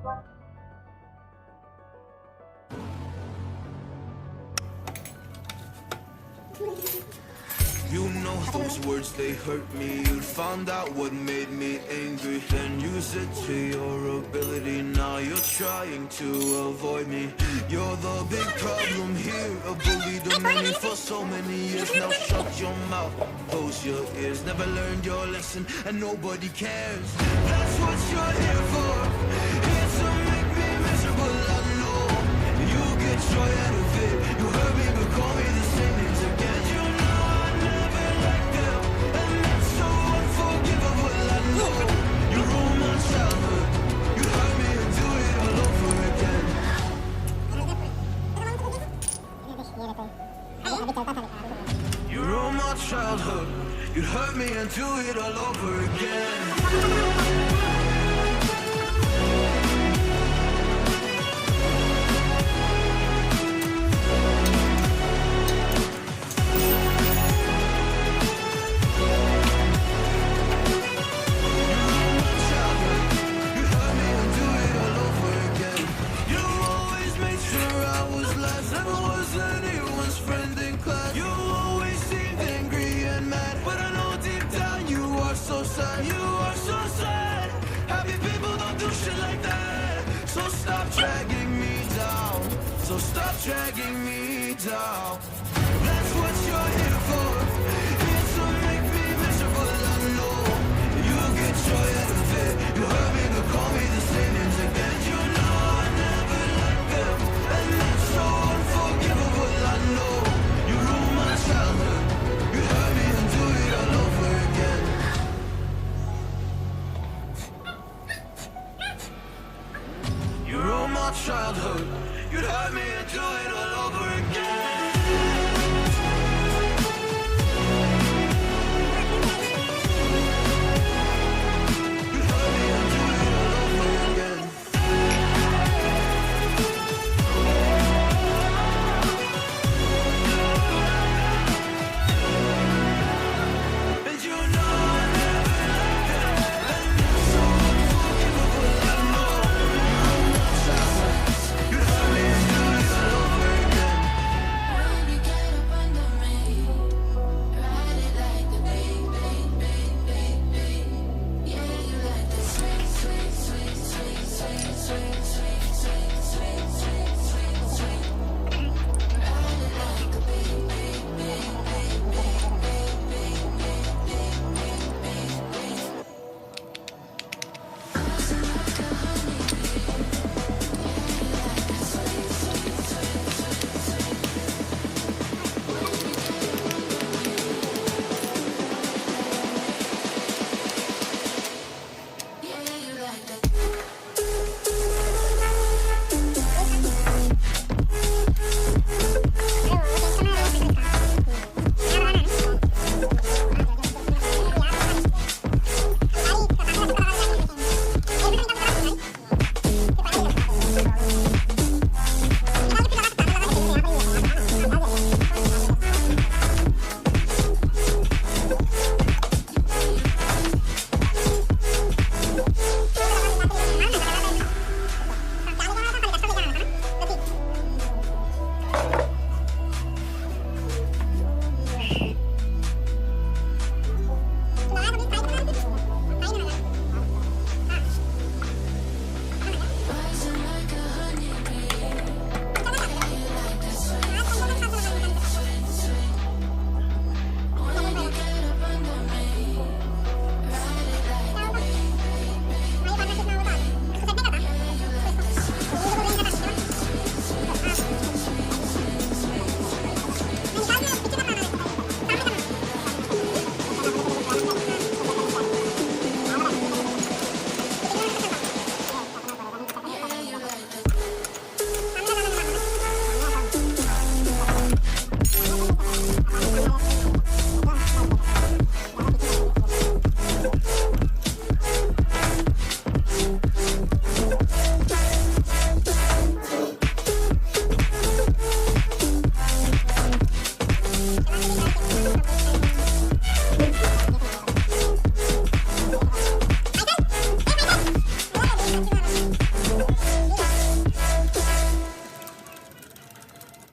You know those words, they hurt me. You found out what made me angry, then use it to your ability. Now you're trying to avoid me. You're the big problem here, a bully doing me for so many years. Now shut your mouth, close your ears. Never learned your lesson and nobody cares. That's what you're here for, here to make me miserable. I know you get joy out of it. You hurt me but call me the same names again. You know I never liked them, and that's so unforgivable. I know you ruined my childhood. You hurt me and do it all over again. You ruined my childhood. You hurt me and do it all over again. So stop dragging me down. That's what you're here for, here to make me miserable. I know you get joy out of it. You hurt me but call me the same names again. You know I never liked them, and that's so unforgivable. I know you ruined my childhood. You hurt me and do it all over again. You ruined my childhood. You'd hurt me and do it all over again.